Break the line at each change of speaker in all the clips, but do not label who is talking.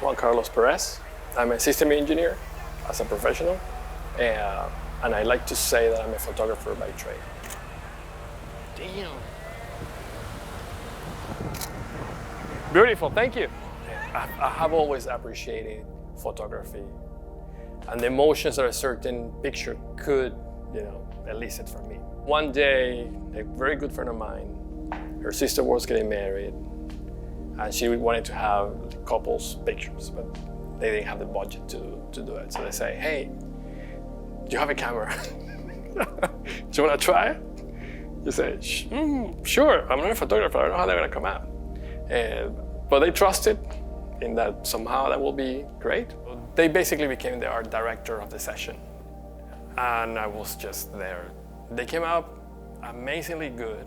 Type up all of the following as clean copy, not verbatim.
Juan Perez. I'm a system engineer as a professional, and I like to say that I'm a photographer by trade. Damn. Beautiful, thank you. I have always appreciated photography and the emotions that a certain picture could, elicit from me. One day, a very good friend of mine, her sister was getting married, and she wanted to have couples pictures, but they didn't have the budget to do it. So they say, hey, do you have a camera? Do you want to try it? You say, sure, I'm not a photographer, I don't know how they're going to come out. But they trusted in that somehow that will be great. They basically became the art director of the session, and I was just there. They came out amazingly good.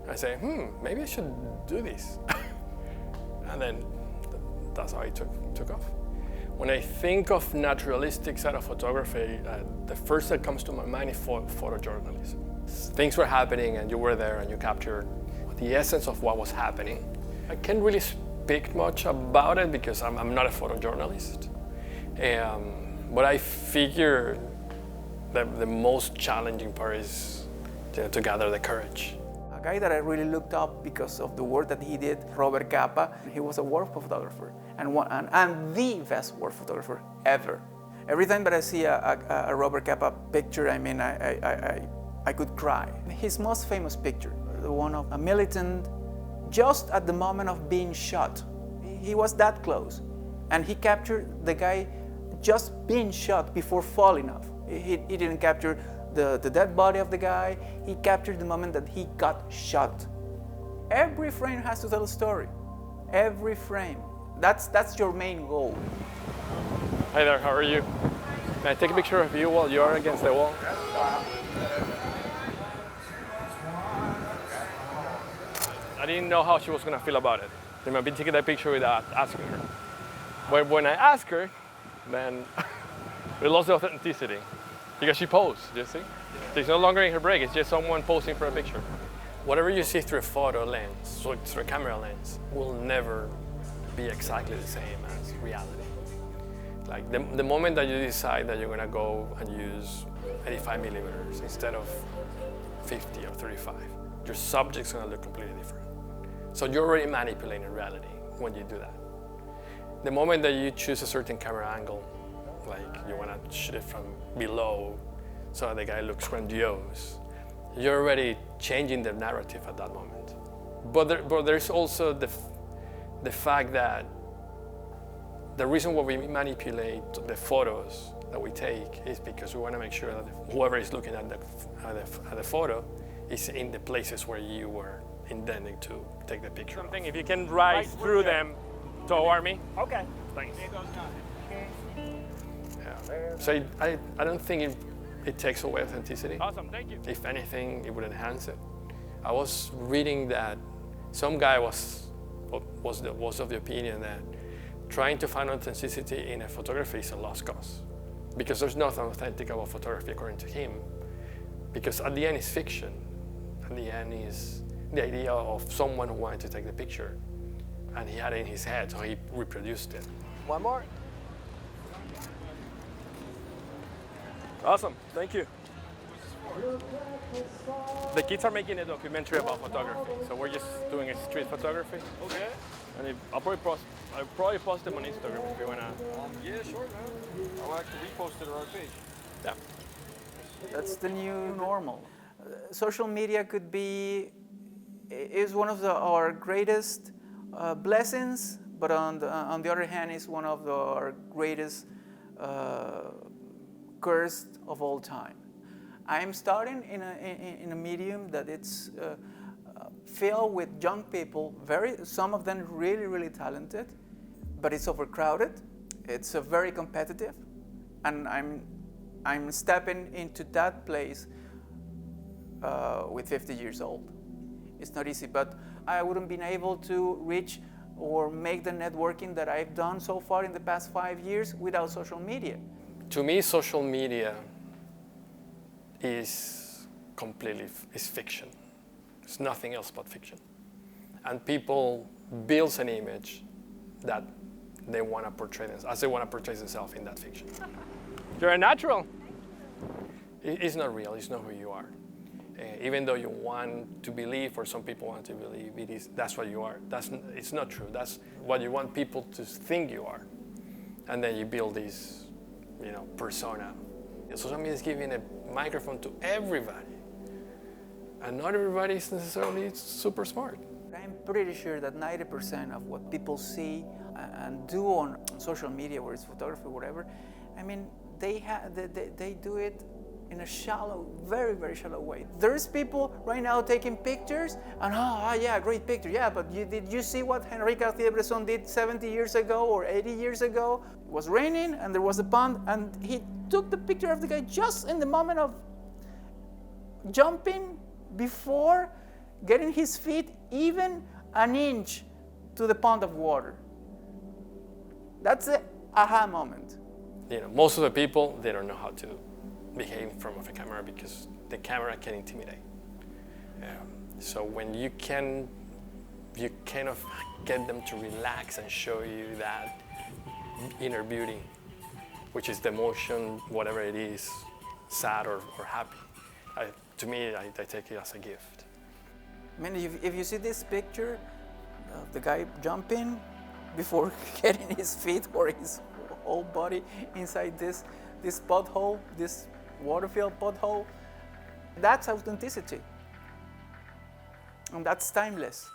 I say, maybe I should do this. And then that's how it took off. When I think of naturalistic side of photography, the first that comes to my mind is photojournalism. Things were happening and you were there and you captured the essence of what was happening. I can't really speak much about it because I'm not a photojournalist. But I figure that the most challenging part is to gather the courage.
A guy that I really looked up because of the work that he did, Robert Capa. He was a war photographer and the best war photographer ever. Every time that I see a Robert Capa picture, I could cry. His most famous picture, the one of a militant just at the moment of being shot. He was that close, and he captured the guy just being shot before falling off. He didn't capture the dead body of the guy, he captured the moment that he got shot. Every frame has to tell a story. Every frame. That's your main goal.
Hi there, how are you? Can I take a picture of you while you're against the wall? I didn't know how she was going to feel about it. I might be taking that picture without asking her. But when I asked her, then we lost the authenticity. Because she posed, you see? She's no longer in her break, it's just someone posing for a picture. Whatever you see through a photo lens, so through a camera lens, will never be exactly the same as reality. Like the moment that you decide that you're gonna go and use 85 millimeters instead of 50 or 35, your subject's gonna look completely different. So you're already manipulating reality when you do that. The moment that you choose a certain camera angle, like you want to shoot it from below so that the guy looks grandiose, you're already changing the narrative at that moment. But there's also the fact that the reason why we manipulate the photos that we take is because we want to make sure that whoever is looking at the photo is in the places where you were intending to take the picture. Something, if you can rise through them toward me. Okay, thanks. Yeah. So I don't think it takes away authenticity. Awesome, thank you. If anything, it would enhance it. I was reading that some guy was of the opinion that trying to find authenticity in a photography is a lost cause, because there's nothing authentic about photography according to him, because at the end it's fiction. At the end is the idea of someone who wanted to take the picture, and he had it in his head, so he reproduced it. One more. Awesome, thank you. The kids are making a documentary about photography, so we're just doing a street photography. Okay. And I'll probably post them on Instagram if you wanna.
Yeah, sure, man. I'll actually repost it on our page.
Yeah.
That's the new normal. Social media is one of our greatest blessings, but on the other hand, is one of our greatest curse of all time. I'm starting in a medium that it's filled with young people, some of them really, really talented, but it's overcrowded. It's very competitive, and I'm stepping into that place with 50 years old. It's not easy, but I wouldn't been able to reach or make the networking that I've done so far in the past 5 years without social media.
To me, social media is fiction. It's nothing else but fiction. And people build an image that they want to portray themselves, as they want to portray themselves in that fiction. You're a natural. It's not real. It's not who you are. Even though you want to believe, or some people want to believe, that's what you are. It's not true. That's what you want people to think you are. And then you build this, persona. Social media is giving a microphone to everybody. And not everybody is necessarily super smart.
I'm pretty sure that 90% of what people see and do on social media, whether it's photography or whatever, I mean, they do it in a shallow, very, very shallow way. There's people right now taking pictures, and yeah, great picture. Yeah, but did you see what Henri Cartier-Bresson did 70 years ago or 80 years ago? It was raining, and there was a pond, and he took the picture of the guy just in the moment of jumping before getting his feet even an inch to the pond of water. That's the aha moment.
Most of the people, they don't know how to behave in front of a camera because the camera can intimidate. So when you kind of get them to relax and show you that inner beauty, which is the emotion, whatever it is, sad or happy, to me, I take it as a gift.
I mean, if you see this picture of the guy jumping before getting his feet or his whole body inside this pothole, this water-filled pothole, that's authenticity. And that's timeless.